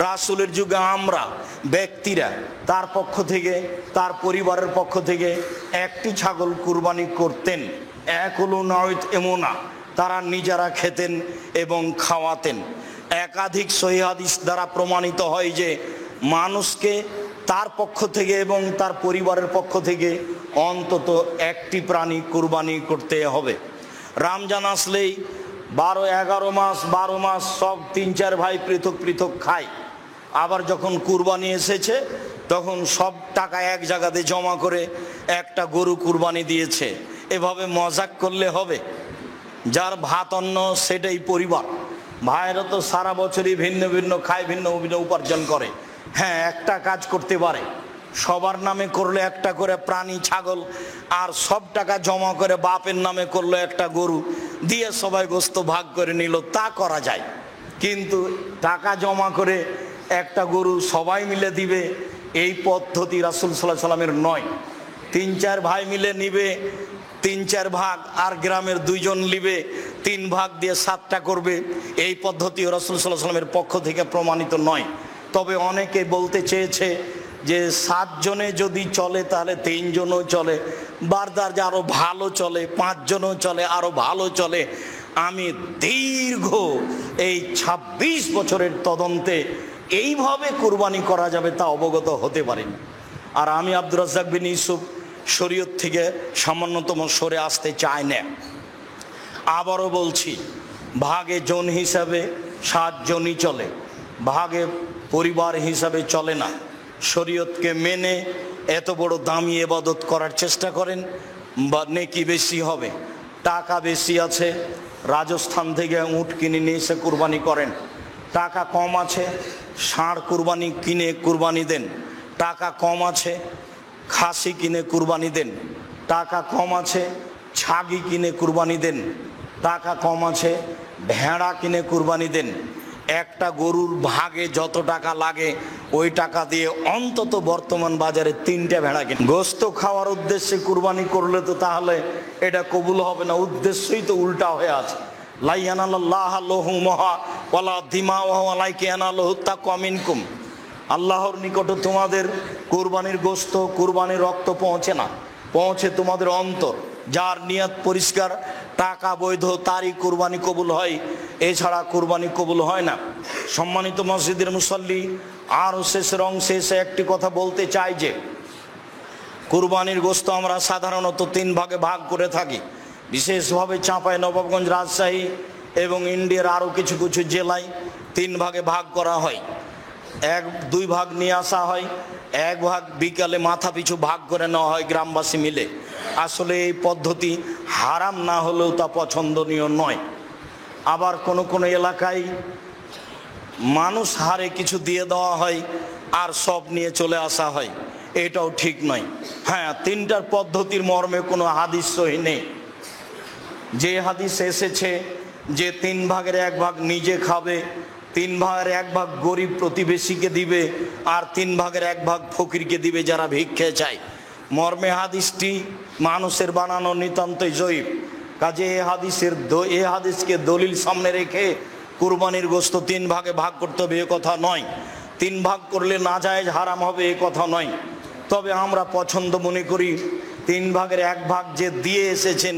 রাসূলের যুগে আমরা ব্যক্তিরা তার পক্ষ থেকে, তার পরিবারের পক্ষ থেকে একটি ছাগল কুরবানি করতেন। একুলু নাউত এমুনা, তারা নিজেরা খেতেন এবং খাওয়াতেন। একাধিক সহিহ হাদিস দ্বারা প্রমাণিত হয় যে মানুষকে তার পক্ষ থেকে এবং তার পরিবারের পক্ষ থেকে অন্তত একটি প্রাণী কুরবানি করতে হবে। রমজান আসলেই 12-11 মাস 12 মাস সব 3-4 ভাই পৃথক পৃথক খায়। আবার যখন কুরবানি এসেছে তখন সব টাকা এক জায়গাতে জমা করে একটা গরু কুরবানি দিয়েছে। এভাবে মজাক করলে হবে? যার ভাত অন্ন সেটাই পরিবার। ভাইয়েরা তো সারা বছরই ভিন্ন ভিন্ন খায়, ভিন্ন ভিন্ন উপার্জন করে। হ্যাঁ, একটা কাজ করতে পারে, সবার নামে করলে একটা করে প্রাণী ছাগল, আর সব টাকা জমা করে বাপের নামে করলো একটা গরু, দিয়ে সবাই গোস্ত ভাগ করে নিল, তা করা যায়। কিন্তু টাকা জমা করে একটা গরু সবাই মিলে দিবে, এই পদ্ধতি রাসূল সাল্লাল্লাহু আলাইহি সাল্লামের নয়। 3-4 ভাই মিলে নিবে 3-4 ভাগ, আর গ্রামের 2 জন নিবে 3 ভাগ দিয়ে 7টা করবে, এই পদ্ধতি রাসূল সাল্লাল্লাহু আলাইহি সাল্লামের পক্ষ থেকে প্রমাণিত নয়। তবে অনেকে বলতে চেয়েছে যে 7 জনে যদি চলে তাহলে 3 জনও চলে, বারদার যে আরো ভালো চলে, 5 জনও চলে, আরো ভালো চলে। আমি দীর্ঘ এই 26 বছরের তদন্তে এইভাবে কুরবানি করা যাবে তা অবগত হতে পারিনি। আর আমি আব্দুর রাজ্জাক বিন ইউসুফ শরীয়ত থেকে সামান্যতম সরে আসতে চাই না। আবারও বলছি, ভাগে জন হিসাবে 7 জনই চলে, ভাগে পরিবার হিসাবে চলে না। শরীয়তকে মেনে এত বড় দামি ইবাদত করার চেষ্টা করেন, বা নেকি বেশি হবে। টাকা বেশি আছে, রাজস্থান থেকে উট কিনে নিয়ে এসে কুরবানি করেন। টাকা কম আছে, ষাঁড় কুরবানি কিনে কুরবানি দেন। টাকা কম আছে, খাসি কিনে কুরবানি দেন। টাকা কম আছে, ছাগি কিনে কুরবানি দেন। টাকা কম আছে, ভেড়া কিনে কুরবানি দেন। একটা গরুর ভাগে যত টাকা লাগে ওই টাকা দিয়ে অন্তত বর্তমান বাজারে 3টা ভেড়া কিনে। গোস্ত খাওয়ার উদ্দেশ্যে কুরবানি করলে তো তাহলে এটা কবুল হবে না, উদ্দেশ্যই তো উল্টা হয়ে আছে। লা ইয়ানালাল্লাহু লুহুমুহা ওয়ালা দিমাউহা ওয়ালাকিন ইয়ানালুহু তাকওয়া মিনকুম। আল্লাহর নিকটে তোমাদের কুরবানির গোস্ত, কুরবানির রক্ত পৌঁছে না, পৌঁছে তোমাদের অন্তর। যার নিয়ত পরিষ্কার, টাকা বৈধ, তারই কুরবানি কবুল হয়, এছাড়া কুরবানি কবুল হয় না। সম্মানিত মসজিদের মুসল্লি, আর শেষের অংশে এসে একটি কথা বলতে চাই যে কুরবানির গোস্ত আমরা সাধারণত 3 ভাগে ভাগ করে থাকি। বিশেষভাবে চাঁপাইনবাবগঞ্জ, রাজশাহী এবং ইন্ডিয়ার আরও কিছু কিছু জেলায় 3 ভাগে ভাগ করা হয়। 1-2 ভাগ নিয়ে আসা হয়, 1 ভাগ বিকালে মাথা পিছু ভাগ করে নেওয়া হয় গ্রামবাসী মিলে। আসলে এই পদ্ধতি হারাম না হলেও তা পছন্দনীয় নয়। আবার কোনো কোনো এলাকায় মানুষ হারে কিছু দিয়ে দেওয়া হয় আর সব নিয়ে চলে আসা হয়, এটাও ঠিক নয়। হ্যাঁ, 3টার পদ্ধতির মর্মে কোনো হাদিস সহিহ নেই। যে হাদিস এসেছে যে 3 ভাগের 1 ভাগ নিজে খাবে, 3 ভাগের 1 ভাগ গরিব প্রতিবেশীকে দিবে, আর 3 ভাগের 1 ভাগ ফকিরকে দিবে যারা ভিক্ষে চায়, মর্মে হাদিসটি মানুষের বানানো নিতান্তই জয়ীফ। কাজে এই হাদিসকে দলিল সামনে রেখে কুরবানির গোশত 3 ভাগে ভাগ করতে হবে এ কথা নয়। 3 ভাগ করলে নাজায়েজ হারাম হবে এ কথা নয়। তবে আমরা পছন্দ মনে করি 3 ভাগের 1 ভাগ যে দিয়ে এসেছেন,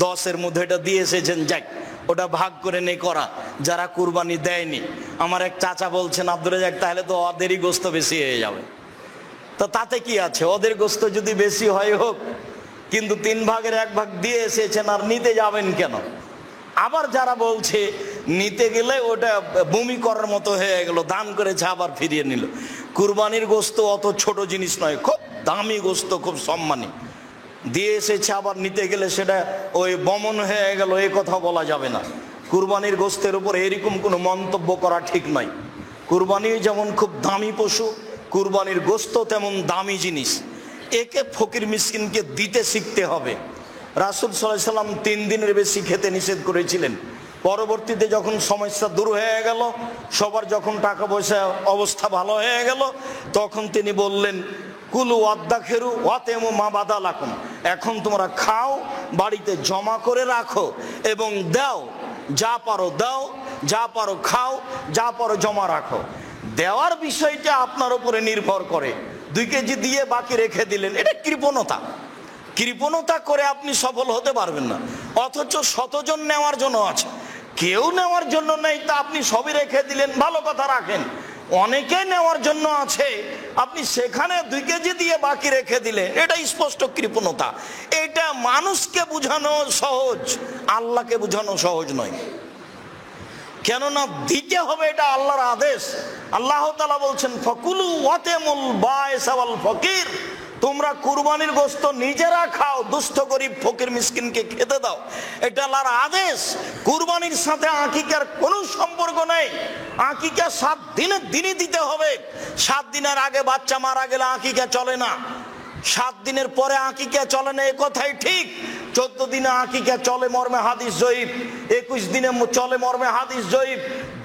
10-এর মধ্যে এটা দিয়ে এসেছেন, যাক ওটা ভাগ করে নে করা, যারা কুরবানি দেয়নি। আমার এক চাচা বলছেন, আব্দুর রাজ্জাক তাহলে তো ওদেরই গোশত বেশি হয়ে যাবে। তো তাতে কি আছে, ওদের গোশত যদি বেশি হয় হোক, কিন্তু 3 ভাগের 1 ভাগ দিয়ে এসেছেন আর নিতে যাবেন কেন? আবার যারা বলছে নিতে গেলে ওটা বমি করার মতো হয়ে গেল, দান করেছে আবার ফিরিয়ে নিল। কুরবানির গোশত অত ছোট জিনিস নয়, খুব দামি গোশত, খুব সম্মানী। দিয়ে এসেছে আবার নিতে গেলে সেটা ওই বমন হয়ে গেল, এ কথা বলা যাবে না। কুরবানির গোশতের উপর এরকম কোনো মন্তব্য করা ঠিক নয়। কুরবানি যেমন খুব দামি পশু, কুরবানির গোশত তেমন দামি জিনিস। একে ফকির মিসকিনকে দিতে শিখতে হবে। রাসূল সাল্লাল্লাহু আলাইহি সাল্লাম 3 দিনের বেশি খেতে নিষেধ করেছিলেন। পরবর্তীতে যখন সমস্যা দূর হয়ে গেল, সবার যখন টাকা পয়সা অবস্থা ভালো হয়ে গেল, তখন তিনি বললেন, কুলু ওয়াদ্দাখিরু ওয়াতেমু মা বাদালাকুম। এখন তোমরা খাও, বাড়িতে জমা করে রাখো এবং দাও, যা পারো দাও, যা পারো খাও, যা পারো জমা রাখো। দেওয়ার বিষয়টা আপনার উপরে নির্ভর করে। 2 কেজি দিয়ে বাকি রেখে দিলেন, এটা কৃপণতা। কৃপণতা করে আপনি সফল হতে পারবেন না। অথচ শতজন নেওয়ার জন্য আছে, কেউ নেওয়ার জন্য নেই, তা আপনি সবই রেখে দিলেন, ভালো কথা রাখেন। অনেকে নেওয়ার জন্য আছে, আপনি সেখানে 2 কেজি দিয়ে বাকি রেখে দিলেন, এটা স্পষ্ট কৃপণতা। এটা মানুষকে বোঝানো সহজ, আল্লাহকে বোঝানো সহজ নয়। কেননা দিতে হবে, এটা আল্লাহর আদেশ। আল্লাহ তাআলা বলছেন ফাকুলু ওয়াতামুল বাইস ওয়াল ফকির, তোমরা কুরবানির গোশত নিজেরা খাও, দুস্থ গরিব ফকির মিসকিনকে খেতে দাও, এটা আল্লাহর আদেশ। কুরবানির সাথে আকিকার কোনো সম্পর্ক নেই। আকিকা 7 দিনের দিনই দিতে হবে। 7 দিনের আগে বাচ্চা মারা গেলে আকিকা চলে না, 7 দিনের পরে আকিকা চলে না, এ কথাই ঠিক। 14 দিনে আকিকা চলে মর্মে হাদিস জয়ীফ, 21 দিনে চলে মর্মে হাদিস জয়ীফ,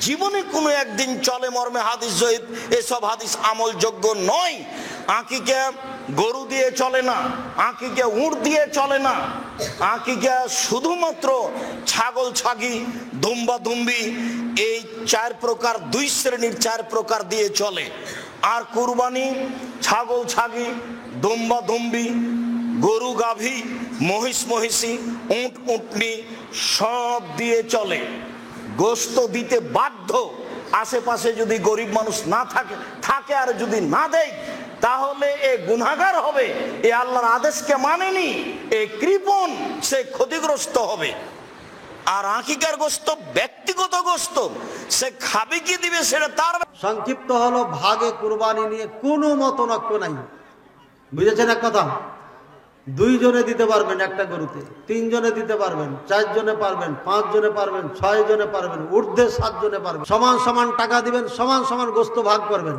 জীবনে কোনো একদিন চলে মর্মে হাদিস জয়ীফ, এসব হাদিস আমলযোগ্য নয়। আকিকা গরু দিয়ে চলে না, আকিকা উট দিয়ে চলে না, আকিকা শুধুমাত্র ছাগল ছাগি দুম্বা দুম্বি এই 4 প্রকার, 2 শ্রেণীর 4 প্রকার দিয়ে চলে। আর কুরবানি ছাগল ছাগি দুম্বা দুম্বি গরু গাভী মহিষ মহিষী উট উটনি সব দিয়ে চলে। গোশত দিতে বাধ্য। আশেপাশে যদি গরিব মানুষ না থাকে আর যদি না দেয়, তাহলে এ গুনাহগার হবে, এ আল্লাহর আদেশকে মানেনি, এ কৃপণ, সে ক্ষতিগ্রস্ত হবে। আর আকিকার গোশত ব্যক্তিগত গোশত, সে খাবে কি দিবে সেটা তার। সংক্ষিপ্ত হলো ভাগে কুরবানি নিয়ে কোনো মতনৈক্য নাই, বুঝেছেন এক কথা? 2 জনে দিতে পারবেন একটা গরুতে, 3 জনে দিতে পারবেন, 4 জনে পারবেন, 5 জনে পারবেন, 6 জনে পারবেন, ঊর্ধ্বে 7 জনে পারবেন। সমান সমান টাকা দিবেন, সমান সমান গোশত ভাগ করবেন।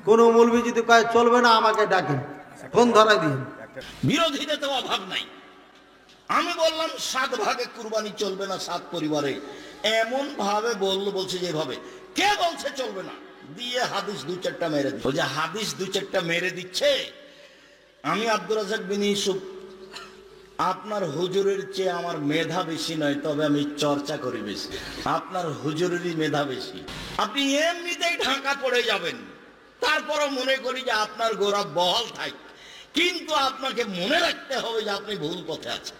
কোন মৌলবি যদি কয় চলবে না, আমাকে ডাকেন, ফোন ধরাই দিন। বিরোধীদের তো অভাব নাই। আমি বললাম 7 ভাগে কুরবানি চলবে না 7 পরিবারে, এমন ভাবে বলছে যেভাবে, কে বলছে চলবে না? দিয়ে হাদিস 2-4টা মেরে দিচ্ছে। যে হাদিস 2-4টা মেরে দিচ্ছে। আমি আব্দুর রাজ্জাক বিন ইউসুফ, আপনার হুজুরের চেয়ে আমার মেধা বেশি নয়, তবে আমি চর্চা করি বেশি। আপনার হুজুরেরই মেধা বেশি। আপনি এমনিতেই ঢাকা পড়ে যাবেন, তারপরও মনে করি যে আপনার গোড়া বহাল থাক, কিন্তু আপনাকে মনে রাখতে হবে যে আপনি ভুল পথে আছেন।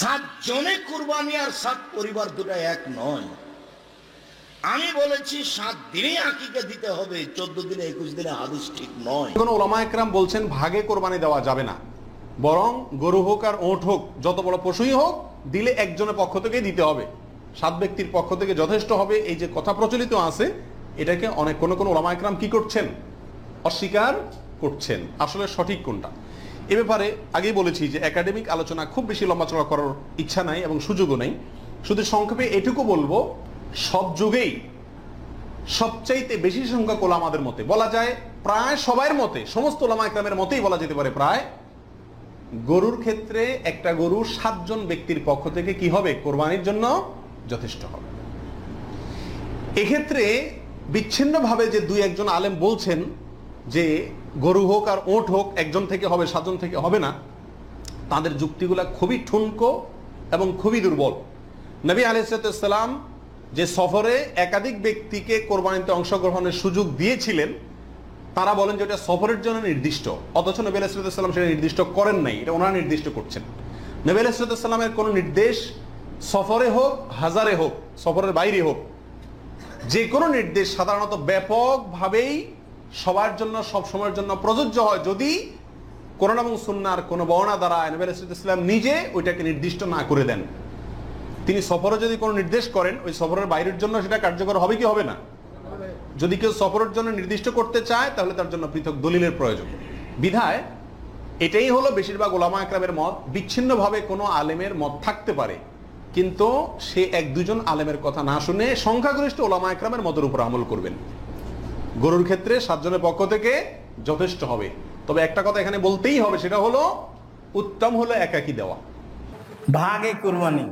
7 জনে কুরবানি আর 7 পরিবার দুটা এক নয়। আমি বলেছি 7 দিনে আকিকা দিতে হবে, 14 দিনে 21 দিনে হাদিস ঠিক নয়। কোন ওলামা একরাম বলছেন ভাগে কোরবানি দেওয়া যাবে না, বরং গরু হোক আর ওট হোক, যত বড় পশুই হোক, দিলে একজনের পক্ষ থেকে দিতে হবে, 7 ব্যক্তির পক্ষ থেকে যথেষ্ট হবে। এই যে কথা প্রচলিত আছে, এটাকে অনেক কোন ওলামা একরাম কি করছেন? অস্বীকার করছেন। আসলে সঠিক কোনটা এ ব্যাপারে আগেই বলেছি যে একাডেমিক আলোচনা খুব বেশি লম্বা চড়া করার ইচ্ছা নাই এবং সুযোগও নেই। শুধু সংক্ষেপে এটুকু বলবো, সব যুগেই সবচাইতে বেশি সংখ্যক ওলামাদের মতে, বলা যায় প্রায় সবার মতে, সমস্ত ওলামা একরামের মতেই বলা যেতে পারে প্রায়, গরুর ক্ষেত্রে একটা গরু 7 জন ব্যক্তির পক্ষ থেকে কি হবে? কোরবানির জন্য যথেষ্ট হবে। এক্ষেত্রে বিচ্ছিন্নভাবে যে 2-1 জন আলেম বলছেন যে গরু হোক আর ওট হোক একজন থেকে হবে, 7 জন থেকে হবে না, তাদের যুক্তিগুলা খুবই ঠুনকো এবং খুবই দুর্বল। নবী আলাইহিস সালাম যে সফরে একাধিক ব্যক্তিকে কোরবানিতে অংশগ্রহণের সুযোগ দিয়েছিলেন, তারা বলেন যে এটা সফরের জন্য নির্দিষ্ট, অথচ নবী আলাইহিস সালাম সেটা নির্দিষ্ট করেন নাই, এটা ওনারা নির্দিষ্ট করছেন। নবী আলাইহিস সালামের কোনো নির্দেশ সফরে হোক, হাজারে হোক, সফরের বাইরে হোক, যে কোনো নির্দেশ সাধারণত ব্যাপকভাবেই সবার জন্য সব সময়ের জন্য প্রযোজ্য হয়, যদি কোরআন এবং সুন্নাহর কোনো বর্ণনা দ্বারা নবী আলাইহিস সালাম নিজে ওইটাকে নির্দিষ্ট না করে দেন। তিনি সফরে যদি কোনো নির্দেশ করেন, ওই সফরের বাইরের জন্য সেটা কার্যকর হবে কি হবে না? যদি কেউ সফরের জন্য নির্দিষ্ট করতে চায়, তাহলে তার জন্য পৃথক দলিলের প্রয়োজন। বিধায় এটাই হলো বেশিরভাগ ওলামা একরামের মত। বিচ্ছিন্নভাবে কোনো আলেমের মত থাকতে পারে, কিন্তু সে 1-2 জন আলেমের কথা না শুনে সংখ্যাগরিষ্ঠ ওলামা একরামের মতের উপর আমল করবেন। গরুর ক্ষেত্রে 7 জনের পক্ষ থেকে যথেষ্ট হবে। তবে একটা কথা এখানে বলতেই হবে, সেটা হলো উত্তম হলো একাকি দেওয়া। ভাগে কুরবানি,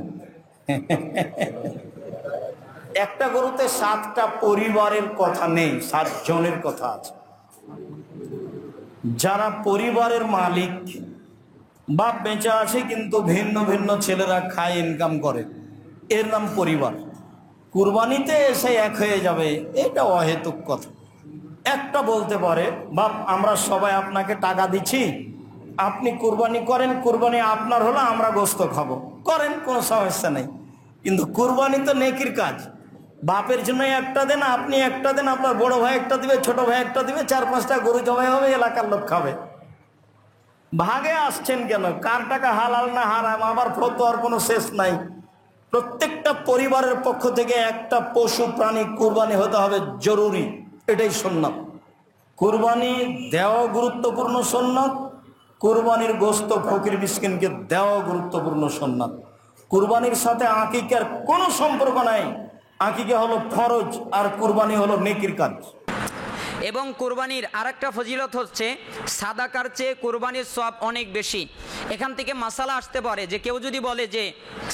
একটা গরুতে 7টা পরিবারের কথা নেই, 7 জনের কথা আছে। যারা পরিবারের মালিক, বাপ বেঁচে আছে কিন্তু ভিন্ন ভিন্ন ছেলেরা খায়, ইনকাম করে, এর নাম পরিবার। কুরবানিতে এসে এক হয়ে যাবে, এটা অহেতুক কথা। একটা বলতে পারে, বাপ আমরা সবাই আপনাকে টাকা দিচ্ছি, আপনি কুরবানি করেন, কুরবানি আপনার হলো, আমরা গোস্ত খাবো, করেন, কোনো সমস্যা নেই। কিন্তু কুরবানি তো নেকির কাজ। বাপের জন্য একটা দেন, আপনি একটা দেন, আপনার বড় ভাই একটা দিবে, ছোট ভাই একটা দিবে, 4-5টা গরু জবাই হবে, এলাকার লোক খাবে। ভাগে আসছেন কেন? কার টাকা হালাল না হারাম আবার ফতোয়ার কোনো শেষ নাই। প্রত্যেকটা পরিবারের পক্ষ থেকে একটা পশু প্রাণী কুরবানি হতে হবে জরুরি, এটাই সুন্নাত। কুরবানি দেওয়া গুরুত্বপূর্ণ সুন্নাত, কুরবানির গোস্ত ফকির মিসকিনকে দেওয়া গুরুত্বপূর্ণ সুন্নাত। কুরবানির সাথে আকিকার কোনো সম্পর্ক নাই। আকিকা হলো ফরজ আর কুরবানি হলো নেকির কাজ। এবং কুরবানির আরেকটা ফজিলত হচ্ছে সাদাকার চেয়ে কুরবানির সওয়াব অনেক বেশি। এখান থেকে মাসালা আসতে পারে যে কেউ যদি বলে যে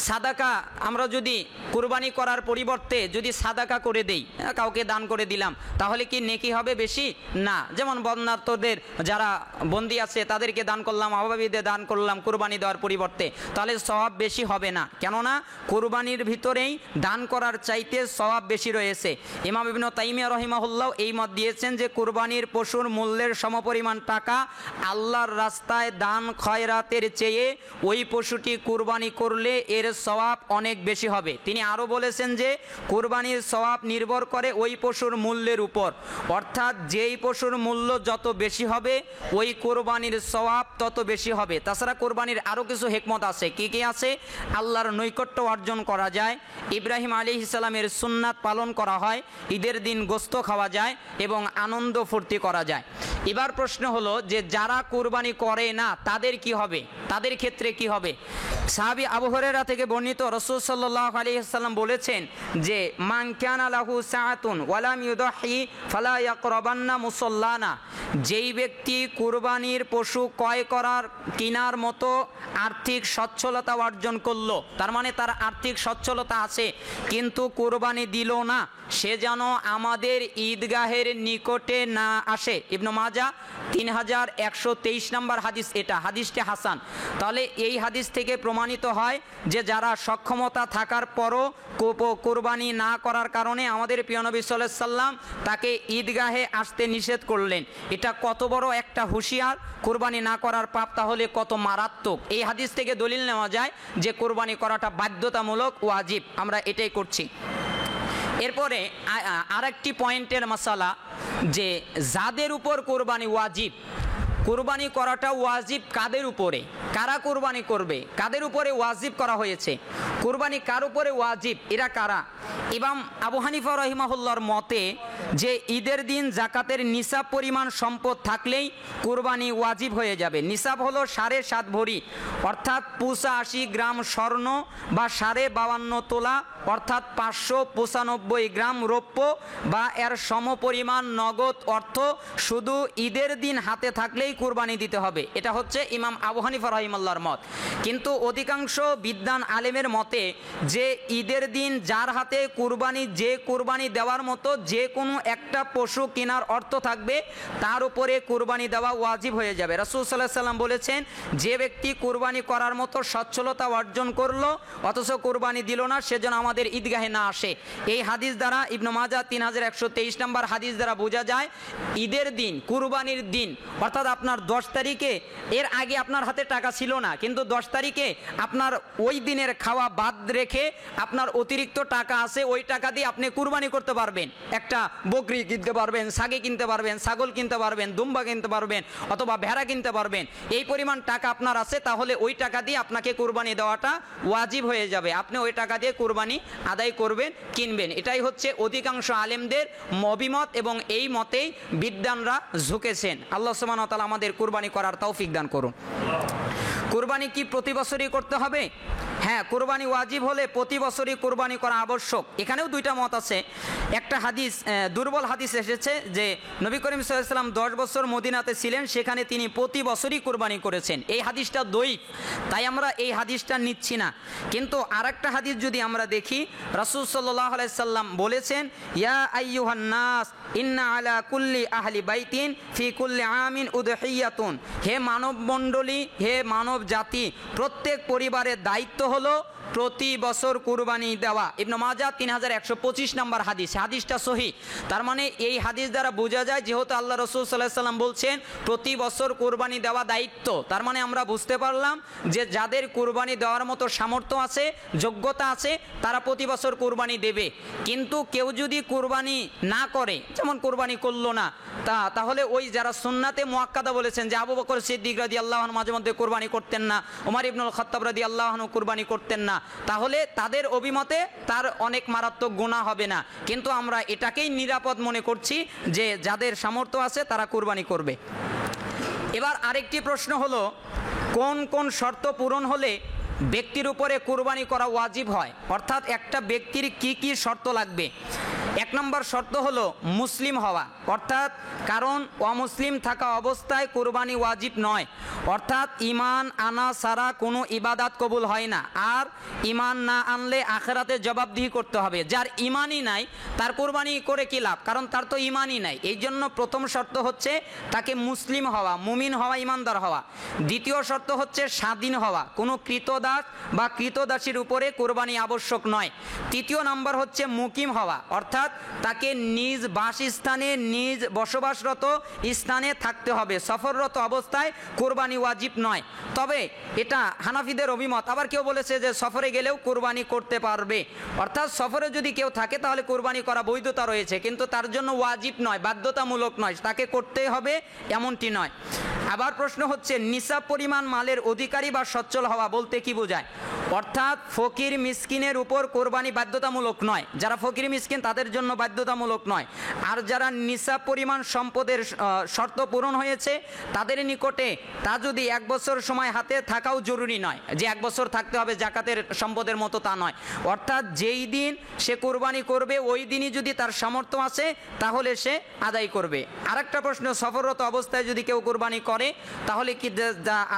সাদাকা আমরা যদি কুরবানি করার পরিবর্তে যদি সাদাকা করে দেই, কাউকে দান করে দিলাম, তাহলে কি নেকি হবে বেশি? না। যেমন বন্যার্থদের যারা বন্দি আছে তাদেরকে দান করলাম, অভাবীদের দান করলাম কুরবানি দেওয়ার পরিবর্তে, তাহলে সওয়াব বেশি হবে না। কেননা কুরবানির ভিতরেই দান করার চাইতে সওয়াব বেশি রয়েছে। ইমাম ইবনে তাইমিয়া রাহিমাহুল্লাহ এই মত দিয়েছেন যে কুরবানির পশুর মূল্যের সমপরিমাণ টাকা আল্লাহর রাস্তায় দান খয়রাতের চেয়ে ওই পশুটি কুরবানি করলে এর সওয়াব অনেক বেশি হবে। তিনি আরও বলেছেন যে কুরবানির সওয়াব নির্ভর করে ওই পশুর মূল্যের উপর, অর্থাৎ যেই পশুর মূল্য যত বেশি হবে ওই কুরবানির সওয়াব তত বেশি হবে। তাছাড়া কুরবানির আরও কিছু হিকমত আছে। কি কি আছে? আল্লাহর নৈকট্য অর্জন করা যায়, ইব্রাহিম আলাইহিস সালামের সুন্নাত পালন করা হয়, ঈদের দিন গোস্ত খাওয়া যায় এবং আনন্দ ফুর্তি করা যায়। এবার প্রশ্ন হলো যে যারা কুরবানি করে না তাদের কি হবে, তাদের ক্ষেত্রে কি হবে? সাহাবী আবু হুরায়রা থেকে বর্ণিত, রাসূল সাল্লাল্লাহু আলাইহি ওয়াসাল্লাম বলেছেন যে মান কানা লাহু সাআতুন ওয়া লাম ইউদাহি ফালা ইয়াকরাবান্না মুসাল্লানা, যেই ব্যক্তি কুরবানির পশু ক্রয় করার কিনার মতো আর্থিক সচ্ছলতা অর্জন করলো, তার মানে তার আর্থিক সচ্ছলতা আছে কিন্তু কুরবানি দিল না, সে যেন আমাদের ঈদগাহের নিকটে না আসে। ইবনে মাজাহ 3123 নম্বর হাদিস, এটা হাদিসটি হাসান। তাহলে এই হাদিস থেকে প্রমাণিত হয় যে যারা সক্ষমতা থাকার পরও কুরবানি না করার কারণে আমাদের প্রিয় নবী সাল্লাল্লাহু আলাইহি সাল্লাম তাকে ঈদগাহে আসতে নিষেধ করলেন। এটা কত বড় একটা হুঁশিয়ার, কুরবানি না করার পাপ তাহলে কত মারাত্মক। এই হাদিস থেকে দলিল নেওয়া যায় যে কুরবানি করাটা বাধ্যতামূলক, ওয়াজিব, আমরা এটাই করছি। এরপরে আরেকটি পয়েন্টের মাসালা যে যাদের উপর কুরবানি ওয়াজিব, কুরবানি করাটা ওয়াজিব কাদের উপরে, কারা কুরবানি করবে, কাদের উপরে ওয়াজিব করা হয়েছে, কুরবানি কার উপরে ওয়াজিব, এরা কারা? ইমাম আবু হানিফা রাহিমাহুল্লাহর মতে যে ঈদের দিন জাকাতের নিসাব পরিমাণ সম্পদ থাকলেই কুরবানি ওয়াজিব হয়ে যাবে। নিসাব হলো 7.5 ভরি অর্থাৎ 85 গ্রাম স্বর্ণ বা 52.5 তোলা অর্থাৎ 595 গ্রাম রৌপ্য বা এর সমপরিমাণ নগদ অর্থ শুধু ঈদের দিন হাতে থাকলেই কুরবানি দিতে হবে। এটা হচ্ছে ইমাম আবু হানিফা রাহিমাহুল্লাহর মত। কিন্তু অধিকাংশ বিদ্বান আলেমের মতে যে ঈদের দিন যার হাতে কুরবানি, যে কুরবানি দেওয়ার মতো যে কোনো একটা পশু কেনার অর্থ থাকবে তার উপরে কুরবানি দেওয়া ওয়াজিব হয়ে যাবে। রাসূল সাল্লাল্লাহু আলাইহি সাল্লাম বলেছেন যে ব্যক্তি কুরবানি করার মতো সচ্ছলতা অর্জন করলো অথচ কুরবানি দিল না, সেজন্য আমাদের ঈদগাহে না আসে। এই হাদিস দ্বারা ইবনে মাজাহ 3123 নম্বর হাদিস দ্বারা বোঝা যায় ঈদের দিন, কুরবানির দিন অর্থাৎ আপনার 10 তারিখে, এর আগে আপনার হাতে টাকা ছিল না কিন্তু 10 তারিখে আপনার ওই দিনের খাওয়া বাদ রেখে আপনার অতিরিক্ত টাকা আছে, ওই টাকা দিয়ে আপনি কুরবানি করতে পারবেন। একটা বকরি কিনতে পারবেন, ছাগি কিনতে পারবেন, ছাগল কিনতে পারবেন, দুম্বা কিনতে পারবেন অথবা ভেড়া কিনতে পারবেন। এই পরিমাণ টাকা আপনার আছে, তাহলে ওই টাকা দিয়ে আপনাকে কুরবানি দেওয়াটা ওয়াজিব হয়ে যাবে। আপনি ওই টাকা দিয়ে কুরবানি আদায় করবেন, কিনবেন। এটাই হচ্ছে অধিকাংশ আলেমদের অভিমত এবং এই মতেই বিদ্বানরা ঝুঁকেছেন। আল্লাহ সুবহানাহু ওয়া তাআলা আমাদের কুরবানি করার তৌফিক দান করুন। কুরবানি কি প্রতি বছরই করতে হবে? হ্যাঁ, কুরবানি ওয়াজিব হলে প্রতি বছরই কুরবানি করা আবশ্যক। এখানেও দুইটা মত আছে। একটা হাদিস, দুর্বল হাদিস এসেছে যে নবী করিম সাল্লাল্লাহু আলাইহি ওয়াসাল্লাম 10 বছর মদিনাতে ছিলেন, সেখানে তিনি প্রতি বছরই কুরবানি করেছেন। এই হাদিসটা দঈফ, তাই আমরা এই হাদিসটা নিচ্ছি না। কিন্তু আরেকটা হাদিস যদি আমরা দেখি, রাসূল সাল্লাল্লাহু আলাইহি সাল্লাম বলেছেন ইয়া আইয়ুহান নাস ইন্না আলা কুল্লি আহলি বাইতিন ফি কুল্লি আমিন উদহিয়াতুন, হে মানব মণ্ডলী, হে মানব জাতি, প্রত্যেক পরিবারের দায়িত্ব হলো প্রতি বছর কুরবানি দেওয়া। ইবনে মাজাহ 3125 নম্বর হাদিস, হাদিসটা সহিহ। তার মানে এই হাদিস দ্বারা বোঝা যায় যেহেতু আল্লাহ রাসূল সাল্লাল্লাহু আলাইহি সাল্লাম বলছেন প্রতি বছর কুরবানি দেওয়া দায়িত্ব, তার মানে আমরা বুঝতে পারলাম যে যাদের কুরবানি দেওয়ার মতো সামর্থ্য আছে, যোগ্যতা আছে, তারা প্রতি বছর কুরবানি দেবে। কিন্তু কেউ যদি কুরবানি না করে, যেমন কুরবানি করলো না, তাহলে ওই যারা সুন্নাতে মুআক্কাদা বলেছেন যে আবু বকর সিদ্দিক রাদিয়াল্লাহু আনহু মাঝে মধ্যে কুরবানি করতেন না, ওমর ইবনুল খাত্তাব রাদিয়াল্লাহু আনহু কুরবানি করতেন না, তাহলে তাদের অভিমতে তার অনেক মারাত্মক গুনাহ হবে না। কিন্তু আমরা এটাকেই নিরাপদ মনে করছি যে যাদের সামর্থ্য আছে তারা কুরবানি করবে। এবার আরেকটি প্রশ্ন হলো, কোন কোন শর্ত পূরণ হলে ব্যক্তির উপরে কুরবানি করা ওয়াজিব হয়, অর্থাৎ একটা ব্যক্তির কি কি শর্ত লাগবে। 1 নম্বর শর্ত হলো মুসলিম হওয়া, অর্থাৎ কারণ অমুসলিম থাকা অবস্থায় কুরবানি ওয়াজিব নয়, অর্থাৎ ঈমান আনা ছাড়া কোনো ইবাদত কবুল হয় না। আর ঈমান না আনলে আখিরাতে জবাবদিহি করতে হবে। যার ঈমানই নাই তার কুরবানি করে কি লাভ, কারণ তার তো ঈমানই নাই। এই জন্য প্রথম শর্ত হচ্ছে তাকে মুসলিম হওয়া, মুমিন হওয়া, ঈমানদার হওয়া। দ্বিতীয় শর্ত হচ্ছে স্বাধীন হওয়া, কোনো কৃতদাস বা কৃতদাসীর উপরে কুরবানি আবশ্যক নয়। তৃতীয় নম্বর হচ্ছে মুকিম হওয়া, অর্থাৎ তাকে নিজ বাসস্থানে, নিজ বসবাসরত স্থানে থাকতে হবে। সফররত অবস্থায় কুরবানি ওয়াজিব নয়। তবে এটা হানাফিদের অভিমত। আবার কেউ বলেছে যে সফরে গেলেও কুরবানি করতে পারবে, অর্থাৎ সফরে যদি কেউ থাকে তাহলে কুরবানি করা বৈধতা রয়েছে, কিন্তু তার জন্য ওয়াজিব নয়, বাধ্যতামূলক নয়, তাকে করতেই হবে এমনটি নয়। আবার প্রশ্ন হচ্ছে নিসাব পরিমাণ মালের অধিকারী বা সচ্ছল হওয়া বলতে কি বোঝায়, অর্থাৎ ফকির মিসকিনের উপর কোরবানি বাধ্যতামূলক নয়। যারা ফকির মিসকিন তাদের জন্য বাধ্যতামূলক নয়। আর যারা নিসাব পরিমাণ সম্পদের শর্ত পূরণ হয়েছে তাদের নিকটে তা যদি 1 বছর সময় হাতে থাকাও জরুরি নয়, যে 1 বছর থাকতে হবে জাকাতের সম্পদের মতো তা নয়। অর্থাৎ যেই দিন সে কোরবানি করবে ওই দিনই যদি তার সামর্থ্য আছে তাহলে সে আদায় করবে। আরেকটা প্রশ্ন, সফররত অবস্থায় যদি কেউ কোরবানি করে তাহলে কি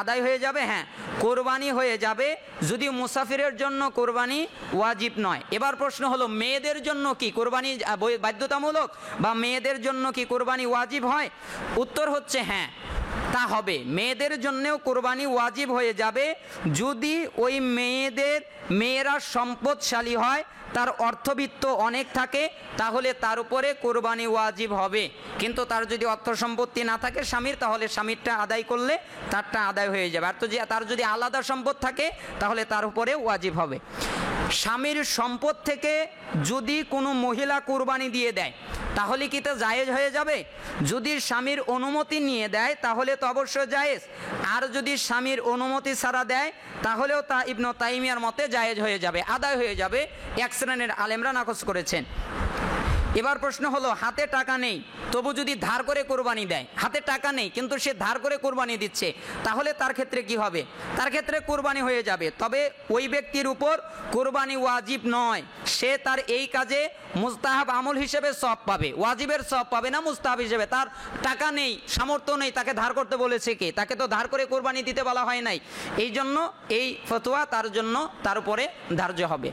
আদায় হয়ে যাবে? হ্যাঁ, কোরবানি হয়ে যাবে, যদি মুসাফিরের জন্য কোরবানি ওয়াজিব নয়। এবার প্রশ্ন হলো মেয়েদের জন্য কি কোরবানি বাধ্যতামূলক বা মেয়েদের জন্য কি কোরবানি ওয়াজিব হয়? উত্তর হচ্ছে হ্যাঁ, তা হবে। মেয়েদের জন্যও কোরবানি ওয়াজিব হয়ে যাবে যদি ওই মেয়েরা সম্পদশালী হয়, তার অর্থবিত্ত অনেক থাকে, তাহলে তার উপরে কোরবানি ওয়াজিব হবে। কিন্তু তার যদি অর্থ সম্পত্তি না থাকে স্বামীর, তাহলে স্বামীরটা আদায় করলে তারটা আদায় হয়ে যাবে। আর তো যে তার যদি আলাদা সম্পদ থাকে তাহলে তার উপরে ওয়াজিব হবে। স্বামীর সম্পদ থেকে যদি কোনো মহিলা কুরবানি দিয়ে দেয় তাহলে কি তা জায়েজ হয়ে যাবে? যদি স্বামীর অনুমতি নিয়ে দেয় তাহলে তো অবশ্যই জায়েজ, আর যদি স্বামীর অনুমতি ছাড়া দেয় তাহলেও তা ইবনে তাইমিয়ার মতে জায়েজ হয়ে যাবে, আদায় হয়ে যাবে। 1 শ্রেণীর আলেমরা নাকচ করেছেন। এবার প্রশ্ন হলো, হাতে টাকা নেই তবু যদি ধার করে কোরবানি দেয়, হাতে টাকা নেই কিন্তু সে ধার করে কোরবানি দিচ্ছে, তাহলে তার ক্ষেত্রে কি হবে? তার ক্ষেত্রে কোরবানি হয়ে যাবে, তবে ওই ব্যক্তির উপর কোরবানি ওয়াজিব নয়। সে তার এই কাজে মুস্তাহাব আমল হিসেবে সওয়াব পাবে, ওয়াজিবের সওয়াব পাবে না, মুস্তাহাব হিসেবে। তার টাকা নেই, সামর্থ্য নেই, তাকে ধার করতে বলেছে কে? তাকে তো ধার করে কোরবানি দিতে বলা হয় নাই। এই জন্য এই ফতোয়া তার জন্য তার উপরে ধার্য হবে।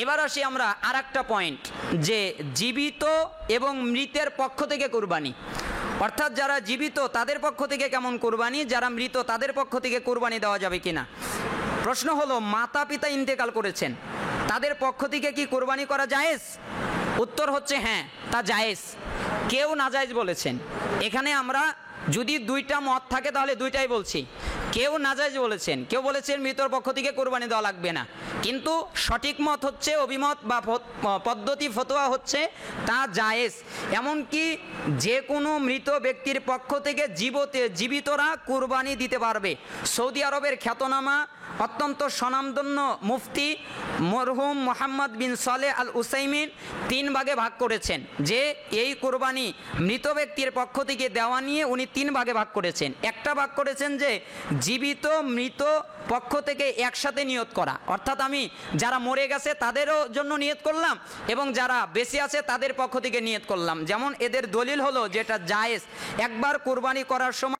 এবার আসি আমরা আর একটা পয়েন্ট, যে জীবিত এবং মৃতের পক্ষ থেকে কুরবানি, অর্থাৎ যারা জীবিত তাদের পক্ষ থেকে কেমন কুরবানি, যারা মৃত তাদের পক্ষ থেকে কুরবানি দেওয়া যাবে কিনা। প্রশ্ন হলো, মাতা পিতা ইন্তেকাল করেছেন, তাদের পক্ষ থেকে কি কুরবানি করা জায়েজ? উত্তর হচ্ছে হ্যাঁ, তা জায়েজ। কেউ নাজায়েজ বলেছেন। এখানে আমরা যদি 2টা মত থাকে তাহলে 2টাই বলছি। কেউ নাজায়েজ বলেছেন, কেউ বলেছেন মৃতর পক্ষ থেকে কোরবানি দেওয়া লাগবে না, কিন্তু সঠিক মত হচ্ছে, অভিমত বা পদ্ধতি ফতোয়া হচ্ছে তা জায়েজ। এমনকি যে কোনো মৃত ব্যক্তির পক্ষ থেকে জীবিতরা কোরবানি দিতে পারবে। সৌদি আরবের খ্যাতনামা অত্যন্ত স্বনামধন্য মুফতি মরহুম মোহাম্মদ বিন সালেহ আল উসাইমিন 3 ভাগে ভাগ করেছেন, যে এই কোরবানি মৃত ব্যক্তির পক্ষ থেকে দেওয়া নিয়ে উনি 3 ভাগে ভাগ করেছেন। একটা ভাগ করেছেন যে জীবিত মৃত পক্ষ থেকে একসাথে নিয়ত করা, অর্থাৎ আমি যারা মরে গেছে তাদেরও জন্য নিয়ত করলাম এবং যারা বেঁচে আছে তাদের পক্ষ থেকে নিয়ত করলাম। যেমন এদের দলিল হলো যেটা জায়েজ, একবার কোরবানি করার সময়